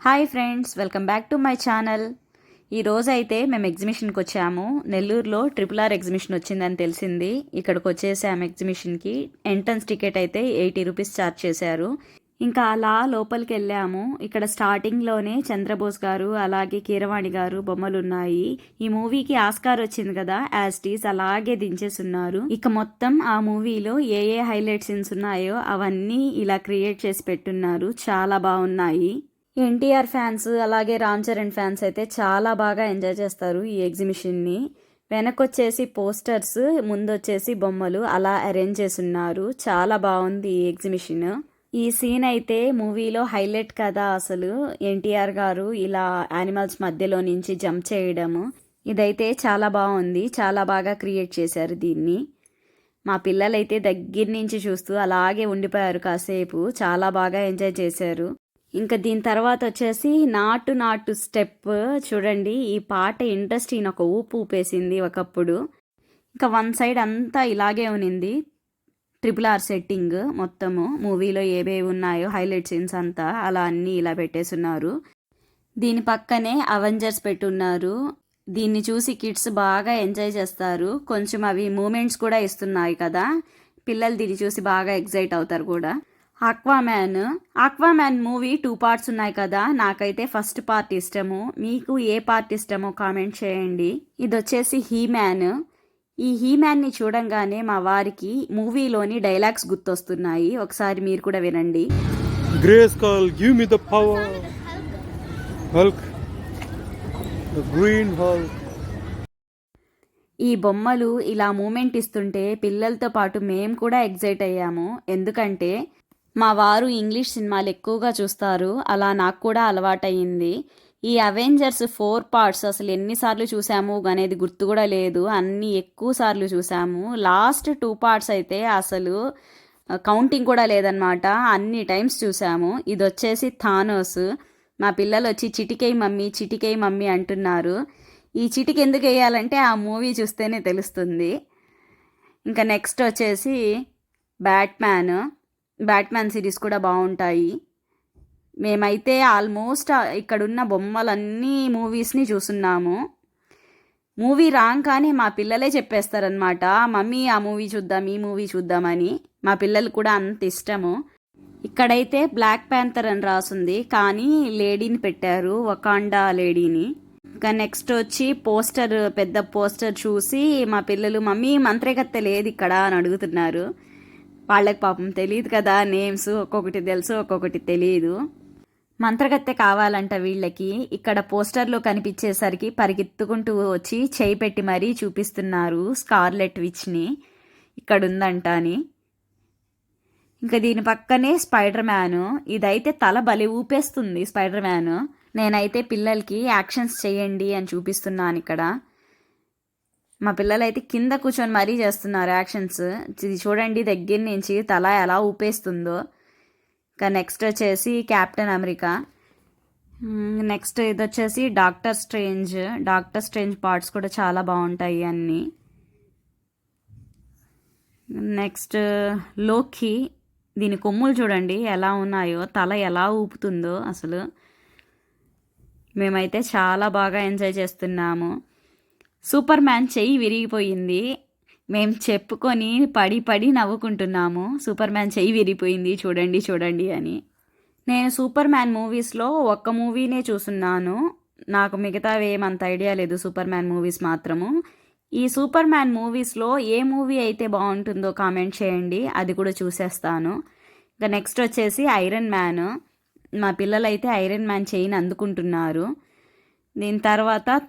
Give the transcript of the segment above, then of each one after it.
Hi friends, welcome back to my channel. ఈరోజైతే మేము ఎగ్జిబిషన్కి వచ్చాము. నెల్లూరులో RRR ఎగ్జిబిషన్ వచ్చిందని తెలిసింది. ఇక్కడికి వచ్చేసాము ఎగ్జిబిషన్కి. ఎంట్రన్స్ టికెట్ అయితే 80 రూపీస్ ఛార్జ్ చేశారు. ఇంకా అలా లోపలికి వెళ్ళాము. ఇక్కడ స్టార్టింగ్లోనే చంద్రబోస్ గారు అలాగే కీరవాణి గారు బొమ్మలు ఉన్నాయి. ఈ మూవీకి ఆస్కార్ వచ్చింది కదా, యాజ్ టీస్ అలాగే దించేస్తున్నారు. ఇక మొత్తం ఆ మూవీలో ఏ హైలైట్ సీన్స్ ఉన్నాయో అవన్నీ ఇలా క్రియేట్ చేసి పెట్టున్నారు. చాలా బాగున్నాయి. ఎన్టీఆర్ ఫ్యాన్స్ అలాగే రామ్ చరణ్ ఫ్యాన్స్ అయితే చాలా బాగా ఎంజాయ్ చేస్తారు ఈ ఎగ్జిబిషన్ని. వెనకొచ్చేసి పోస్టర్స్, ముందొచ్చేసి బొమ్మలు అలా అరేంజ్ చేసి ఉన్నారు. చాలా బాగుంది ఈ ఎగ్జిబిషన్. ఈ సీన్ అయితే మూవీలో హైలైట్ కదా అసలు. ఎన్టీఆర్ గారు ఇలా యానిమల్స్ మధ్యలో నుంచి జంప్ చేయడము, ఇదైతే చాలా బాగుంది. చాలా బాగా క్రియేట్ చేశారు దీన్ని. మా పిల్లలైతే దగ్గర నుంచి చూస్తూ అలాగే ఉండిపోయారు కాసేపు. చాలా బాగా ఎంజాయ్ చేశారు. ఇంకా దీని తర్వాత వచ్చేసి నాటు నాటు స్టెప్ చూడండి. ఈ పాట ఇండస్ట్రీని ఒక ఊపు ఊపేసింది ఒకప్పుడు. ఇంకా వన్ సైడ్ అంతా ఇలాగే ఉనింది. RRR సెట్టింగ్ మొత్తము మూవీలో ఏవేవి ఉన్నాయో హైలైట్ సీన్స్ అంతా అలా అన్నీ ఇలా పెట్టేస్తున్నారు. దీని పక్కనే అవెంజర్స్ పెట్టున్నారు. దీన్ని చూసి కిడ్స్ బాగా ఎంజాయ్ చేస్తారు. కొంచెం అవి మూమెంట్స్ కూడా ఇస్తున్నాయి కదా, పిల్లలు దీన్ని చూసి బాగా ఎగ్జైట్ అవుతారు కూడా. ఆక్వామ్యాన్ మూవీ 2 పార్ట్స్ ఉన్నాయి కదా, నాకైతే ఫస్ట్ పార్ట్ ఇష్టము. మీకు ఏ పార్ట్ ఇష్టమో కామెంట్ చేయండి. ఇది వచ్చేసి హీమ్యాన్. ఈ హీమ్యాన్ని చూడంగానే మా వారికి మూవీలోని డైలాగ్స్ గుర్తొస్తున్నాయి. ఒకసారి మీరు కూడా వినండి. Grayskull, give me the power. Hulk, the green Hulk. ఈ బొమ్మలు ఇలా మూమెంట్ ఇస్తుంటే పిల్లలతో పాటు మేము కూడా ఎగ్జైట్ అయ్యాము. ఎందుకంటే మా వారు ఇంగ్లీష్ సినిమాలు ఎక్కువగా చూస్తారు. అలా నాకు కూడా అలవాటయ్యింది. ఈ అవెంజర్స్ 4 పార్ట్స్ అసలు ఎన్నిసార్లు చూసాము అనేది గుర్తు కూడా లేదు. అన్నీ ఎక్కువ సార్లు చూసాము. లాస్ట్ 2 పార్ట్స్ అయితే అసలు కౌంటింగ్ కూడా లేదనమాట. అన్ని టైమ్స్ చూసాము. ఇది వచ్చేసి థానోస్. మా పిల్లలు వచ్చి చిటికై మమ్మీ అంటున్నారు. ఈ చిటికి ఎందుకు వేయాలంటే ఆ మూవీ చూస్తేనే తెలుస్తుంది. ఇంకా నెక్స్ట్ వచ్చేసి బ్యాట్మ్యాన్ సిరీస్ కూడా బాగుంటాయి. మేమైతే ఆల్మోస్ట్ ఇక్కడున్న బొమ్మలన్నీ మూవీస్ని చూస్తున్నాము. మూవీ రాగానే మా పిల్లలే చెప్పేస్తారనమాట, మమ్మీ ఆ మూవీ చూద్దాం, ఈ మూవీ చూద్దామని. మా పిల్లలు కూడా అంత ఇష్టము. ఇక్కడైతే బ్లాక్ ప్యాంథర్ అని రాసుంది, కానీ లేడీని పెట్టారు, వకాండా లేడీని. ఇంకా నెక్స్ట్ వచ్చి పెద్ద పోస్టర్ చూసి మా పిల్లలు మమ్మీ మంత్రగత్తె లేదు ఇక్కడ అని అడుగుతున్నారు. వాళ్ళకి పాపం తెలియదు కదా, నేమ్స్ ఒక్కొక్కటి తెలుసు ఒక్కొక్కటి తెలియదు. మంత్రగత్తె కావాలంట వీళ్ళకి. ఇక్కడ పోస్టర్లో కనిపించేసరికి పరిగెత్తుకుంటూ వచ్చి చేయి పెట్టి మరీ చూపిస్తున్నారు స్కార్లెట్ విచ్ని ఇక్కడ ఉందంట అని. ఇంకా దీని పక్కనే స్పైడర్ మ్యాన్. ఇదైతే తల బలి ఊపేస్తుంది స్పైడర్ మ్యాన్. నేనైతే పిల్లలకి యాక్షన్స్ చేయండి అని చూపిస్తున్నాను ఇక్కడ. మా పిల్లలైతే కింద కూర్చొని మరీ చేస్తున్నారు యాక్షన్స్. ఇది చూడండి దగ్గర నుంచి తల ఎలా ఊపేస్తుందో. ఇంకా నెక్స్ట్ వచ్చేసి కెప్టెన్ అమెరికా. నెక్స్ట్ ఇది వచ్చేసి డాక్టర్ స్ట్రేంజ్ పార్ట్స్ కూడా చాలా బాగుంటాయి అన్నీ. నెక్స్ట్ లోకి. దీని కొమ్ములు చూడండి ఎలా ఉన్నాయో, తల ఎలా ఊపుతుందో అసలు. మేమైతే చాలా బాగా ఎంజాయ్ చేస్తున్నాము. సూపర్ మ్యాన్ చెయ్యి విరిగిపోయింది. మేము చెప్పుకొని పడి నవ్వుకుంటున్నాము. సూపర్ మ్యాన్ చెయ్యి విరిగిపోయింది చూడండి అని. నేను సూపర్ మ్యాన్ మూవీస్లో ఒక్క మూవీనే చూస్తున్నాను. నాకు మిగతావి ఏమంత ఐడియా లేదు. సూపర్ మ్యాన్ మూవీస్ మాత్రము. ఈ సూపర్ మ్యాన్ మూవీస్లో ఏ మూవీ అయితే బాగుంటుందో కామెంట్ చేయండి, అది కూడా చూసేస్తాను. ఇంకా నెక్స్ట్ వచ్చేసి ఐరన్ మ్యాన్. మా పిల్లలైతే ఐరన్ మ్యాన్ చెయ్యిని అందుకుంటున్నారు. దీని తర్వాత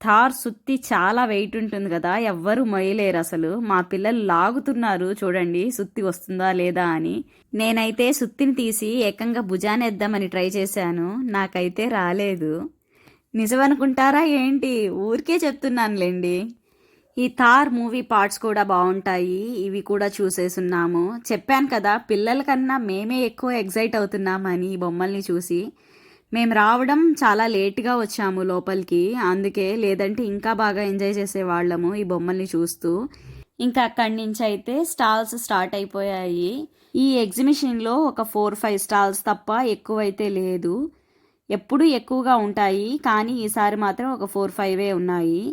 థార్ సుత్తి చాలా వెయిట్ ఉంటుంది కదా, ఎవ్వరూ మొయ్యలేరు అసలు. మా పిల్లలు లాగుతున్నారు చూడండి సుత్తి వస్తుందా లేదా అని. నేనైతే సుత్తిని తీసి ఏకంగా భుజానేద్దామని ట్రై చేశాను, నాకైతే రాలేదు. నిజమనుకుంటారా ఏంటి, ఊరికే చెప్తున్నానులేండి. ఈ థార్ మూవీ పార్ట్స్ కూడా బాగుంటాయి. ఇవి కూడా చూసేసున్నాము. చెప్పాను కదా, పిల్లల కన్నా మేమే ఎక్కువ ఎగ్జైట్ అవుతున్నామని ఈ బొమ్మల్ని చూసి. మేము రావడం చాలా లేట్గా వచ్చాము లోపలికి, అందుకే. లేదంటే ఇంకా బాగా ఎంజాయ్ చేసేవాళ్ళము ఈ బొమ్మల్ని చూస్తూ. ఇంకా అక్కడి నుంచి అయితే స్టాల్స్ స్టార్ట్ అయిపోయాయి. ఈ ఎగ్జిబిషన్లో ఒక 4-5 స్టాల్స్ తప్ప ఎక్కువైతే లేదు. ఎప్పుడూ ఎక్కువగా ఉంటాయి, కానీ ఈసారి మాత్రం ఒక 4-5 ఉన్నాయి.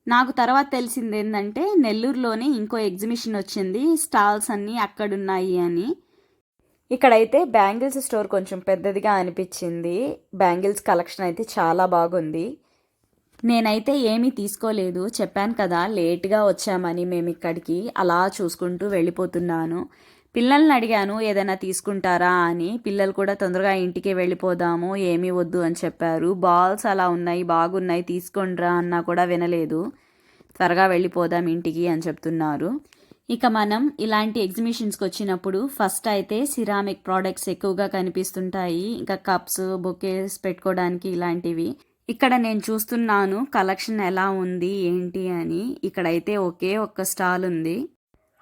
నాకు తర్వాత తెలిసింది ఏంటంటే నెల్లూరులోనే ఇంకో ఎగ్జిబిషన్ వచ్చింది, స్టాల్స్ అన్నీ అక్కడున్నాయి అని. ఇక్కడైతే బ్యాంగిల్స్ స్టోర్ కొంచెం పెద్దదిగా అనిపించింది. బ్యాంగిల్స్ కలెక్షన్ అయితే చాలా బాగుంది. నేనైతే ఏమీ తీసుకోలేదు, చెప్పాను కదా లేట్గా వచ్చామని మేము ఇక్కడికి. అలా చూసుకుంటూ వెళ్ళిపోతున్నాను. పిల్లల్ని అడిగాను ఏదైనా తీసుకుంటారా అని. పిల్లలు కూడా తొందరగా ఇంటికి వెళ్ళిపోదాము, ఏమీ వద్దు అని చెప్పారు. బాల్స్ అలా ఉన్నాయి, బాగున్నాయి, తీసుకోండిరా అన్నా కూడా వినలేదు. త్వరగా వెళ్ళిపోదాం ఇంటికి అని చెప్తున్నారు. ఇక మనం ఇలాంటి ఎగ్జిబిషన్స్కి వచ్చినప్పుడు ఫస్ట్ అయితే సిరామిక్ ప్రోడక్ట్స్ ఎక్కువగా కనిపిస్తుంటాయి. ఇంకా కప్స్, బొకేస్ పెట్టుకోవడానికి ఇలాంటివి. ఇక్కడ నేను చూస్తున్నాను కలెక్షన్ ఎలా ఉంది ఏంటి అని. ఇక్కడైతే ఒకే ఒక్క స్టాల్ ఉంది,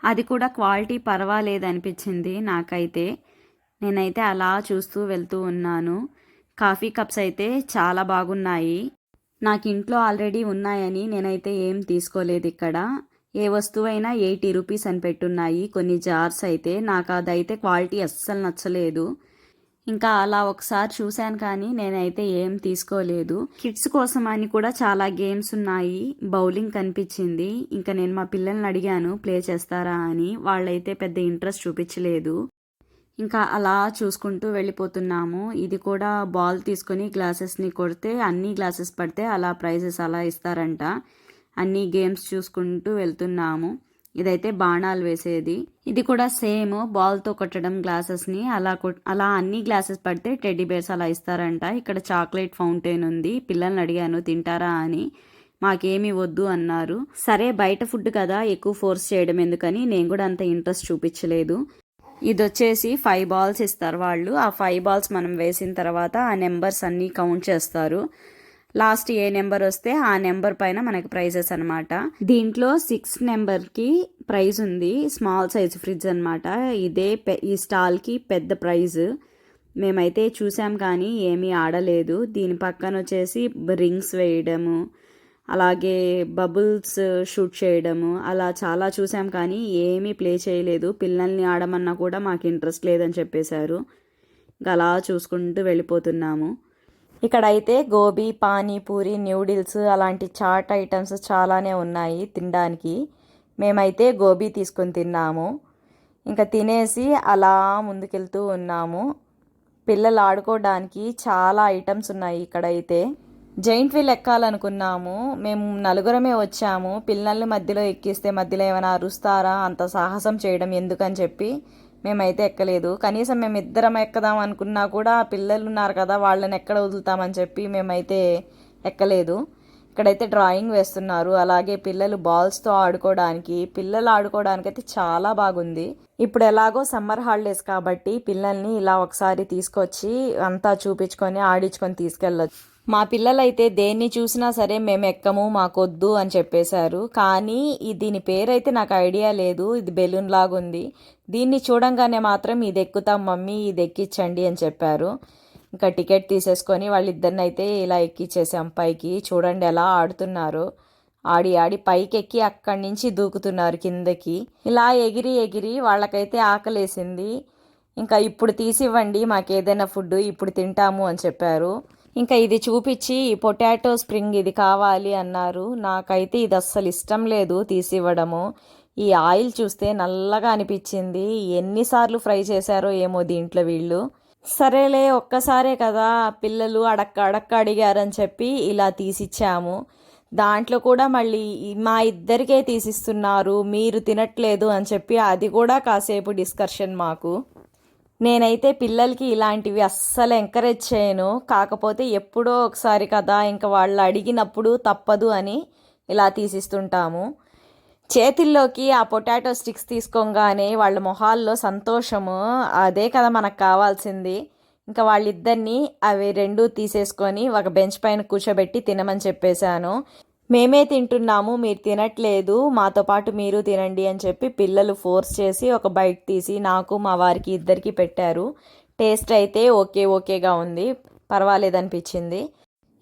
అది కూడా క్వాలిటీ పర్వాలేదు అనిపించింది నాకైతే. నేనైతే అలా చూస్తూ వెళ్తూ ఉన్నాను. కాఫీ కప్స్ అయితే చాలా బాగున్నాయి. నాకు ఇంట్లో ఆల్రెడీ ఉన్నాయని నేనైతే ఏం తీసుకోలేదు ఇక్కడ. ఏ వస్తువైనా 80 రూపీస్ అని పెట్టున్నాయి. కొన్ని జార్స్ అయితే నాకు అదైతే క్వాలిటీ అస్సలు నచ్చలేదు. ఇంకా అలా ఒకసారి చూశాను కానీ నేనైతే ఏం తీసుకోలేదు. కిడ్స్ కోసం అని కూడా చాలా గేమ్స్ ఉన్నాయి. బౌలింగ్ కనిపించింది. ఇంకా నేను మా పిల్లల్ని అడిగాను ప్లే చేస్తారా అని. వాళ్ళైతే పెద్ద ఇంట్రెస్ట్ చూపించలేదు. ఇంకా అలా చూసుకుంటూ వెళ్ళిపోతున్నాము. ఇది కూడా బాల్ తీసుకొని గ్లాసెస్ని కొడితే అన్ని గ్లాసెస్ పడితే అలా ప్రైజెస్ అలా ఇస్తారంట. అన్ని గేమ్స్ చూసుకుంటూ వెళ్తున్నాము. ఇదైతే బాణాలు వేసేది. ఇది కూడా సేమ్ బాల్తో కొట్టడం గ్లాసెస్ని. అలా అన్ని గ్లాసెస్ పడితే టెడ్డీ బేర్స్ అలా ఇస్తారంట. ఇక్కడ చాక్లెట్ ఫౌంటైన్ ఉంది. పిల్లల్ని అడిగాను తింటారా అని. మాకేమీ వద్దు అన్నారు. సరే బయట ఫుడ్ కదా, ఎక్కువ ఫోర్స్ చేయడం ఎందుకని నేను కూడా అంత ఇంట్రెస్ట్ చూపించలేదు. ఇది వచ్చేసి 5 బాల్స్ ఇస్తారు వాళ్ళు. ఆ 5 బాల్స్ మనం వేసిన తర్వాత ఆ నెంబర్స్ అన్నీ కౌంట్ చేస్తారు. లాస్ట్ ఏ నెంబర్ వస్తే ఆ నెంబర్ పైన మనకి ప్రైజెస్ అనమాట. దీంట్లో 6 నెంబర్కి ప్రైజ్ ఉంది. స్మాల్ సైజ్ ఫ్రిడ్జ్ అనమాట. ఇదే ఈ స్టాల్కి పెద్ద ప్రైజ్. మేమైతే చూసాం కానీ ఏమీ ఆడలేదు. దీని పక్కన వచ్చేసి రింగ్స్ వేయడము, అలాగే బబుల్స్ షూట్ చేయడము, అలా చాలా చూసాం కానీ ఏమీ ప్లే చేయలేదు. పిల్లల్ని ఆడమన్నా కూడా మాకు ఇంట్రెస్ట్ లేదని చెప్పేశారు. ఇంకా అలా చూసుకుంటూ వెళ్ళిపోతున్నాము. ఇక్కడైతే గోబీ, పానీపూరి, న్యూడిల్స్ అలాంటి చాట్ ఐటమ్స్ చాలానే ఉన్నాయి తినడానికి. మేమైతే గోబీ తీసుకొని తిన్నాము. ఇంకా తినేసి అలా ముందుకెళ్తూ ఉన్నాము. పిల్లలు ఆడుకోవడానికి చాలా ఐటమ్స్ ఉన్నాయి ఇక్కడైతే. జైంట్ వీల్ ఎక్కాలనుకున్నాము. మేము 4 వచ్చాము. పిల్లల్ని మధ్యలో ఎక్కిస్తే మధ్యలో ఏమైనా అరుస్తారా, అంత సాహసం చేయడం ఎందుకని చెప్పి మేమైతే ఎక్కలేదు. కనీసం మేము ఇద్దరం ఎక్కదాం అనుకున్నా కూడా పిల్లలు ఉన్నారు కదా, వాళ్ళని ఎక్కడ వదులుతామని చెప్పి మేమైతే ఎక్కలేదు. ఇక్కడైతే డ్రాయింగ్ వేస్తున్నారు. అలాగే పిల్లలు బాల్స్తో ఆడుకోవడానికి, పిల్లలు ఆడుకోవడానికి అయితే చాలా బాగుంది. ఇప్పుడు ఎలాగో సమ్మర్ హాలిడేస్ కాబట్టి పిల్లల్ని ఇలా ఒకసారి తీసుకొచ్చి అంతా చూపించుకొని ఆడించుకొని తీసుకెళ్ళొచ్చు. మా పిల్లలైతే దేన్ని చూసినా సరే మేము ఎక్కము, మాకొద్దు అని చెప్పేశారు. కానీ దీని పేరైతే నాకు ఐడియా లేదు. ఇది బెలూన్ లాగుంది. దీన్ని చూడంగానే మాత్రం ఇది ఎక్కుతాం మమ్మీ, ఇది ఎక్కించండి అని చెప్పారు. ఇంకా టికెట్ తీసేసుకొని వాళ్ళిద్దరిని అయితే ఇలా ఎక్కించేసాం పైకి. చూడండి ఎలా ఆడుతున్నారు. ఆడి ఆడి పైకి ఎక్కి అక్కడి నుంచి దూకుతున్నారు కిందకి. ఇలా ఎగిరి ఎగిరి వాళ్ళకైతే ఆకలేసింది. ఇంకా ఇప్పుడు తీసివ్వండి మాకు ఏదైనా ఫుడ్, ఇప్పుడు తింటాము అని చెప్పారు. ఇంకా ఇది చూపించి పొటాటో స్ప్రింగ్ ఇది కావాలి అన్నారు. నాకైతే ఇది అస్సలు ఇష్టం లేదు తీసివ్వడము. ఈ ఆయిల్ చూస్తే నల్లగా అనిపించింది. ఎన్నిసార్లు ఫ్రై చేశారో ఏమో దీంట్లో వీళ్ళు. సరేలే ఒక్కసారే కదా, పిల్లలు అడక్క అడిగారని చెప్పి ఇలా తీసిచ్చాము. దాంట్లో కూడా మళ్ళీ మా ఇద్దరికే తీసిస్తున్నారు, మీరు తినట్లేదు అని చెప్పి అది కూడా కాసేపు డిస్కషన్ మాకు. నేనైతే పిల్లలకి ఇలాంటివి అస్సలు ఎంకరేజ్ చేయను. కాకపోతే ఎప్పుడో ఒకసారి కదా, ఇంకా వాళ్ళు అడిగినప్పుడు తప్పదు అని ఇలా తీసిస్తుంటాము. చేతిల్లోకి ఆ పొటాటో స్టిక్స్ తీసుకోగానే వాళ్ళ మొహాల్లో సంతోషము, అదే కదా మనకు కావాల్సింది. ఇంకా వాళ్ళిద్దరినీ అవి 2 తీసేసుకొని ఒక బెంచ్ పైన కూర్చోబెట్టి తినమని చెప్పేశాను. మేమే తింటున్నాము, మీరు తినట్లేదు, మాతో పాటు మీరు తినండి అని చెప్పి పిల్లలు ఫోర్స్ చేసి ఒక బైట్ తీసి నాకు మా వారికి ఇద్దరికి పెట్టారు. టేస్ట్ అయితే ఓకేగా ఉంది, పర్వాలేదనిపించింది.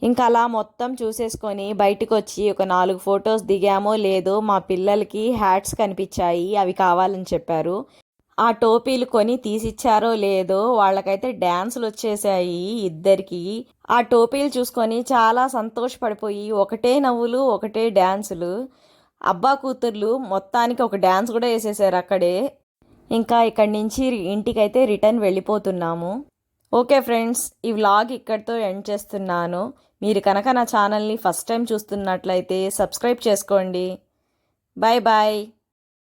ఇంకా అలా మొత్తం చూసేసుకొని బయటకు వచ్చి ఒక 4 ఫొటోస్ దిగామో లేదో మా పిల్లలకి హ్యాట్స్ కనిపించాయి, అవి కావాలని చెప్పారు. ఆ టోపీలు కొని తీసిచ్చారో లేదో వాళ్ళకైతే డ్యాన్సులు వచ్చేసాయి ఇద్దరికి. ఆ టోపీలు చూసుకొని చాలా సంతోషపడిపోయి ఒకటే నవ్వులు ఒకటే డ్యాన్సులు. అబ్బా కూతుర్లు మొత్తానికి ఒక డ్యాన్స్ కూడా వేసేసారు అక్కడే. ఇంకా ఇక్కడి నుంచి ఇంటికైతే రిటర్న్ వెళ్ళిపోతున్నాము. ఓకే ఫ్రెండ్స్, ఈ వ్లాగ్ ఇక్కడితో ఎండ్ చేస్తున్నాను. మీరు కనుక నా ఛానల్ని ఫస్ట్ టైం చూస్తున్నట్లయితే సబ్స్క్రైబ్ చేసుకోండి. Bye bye.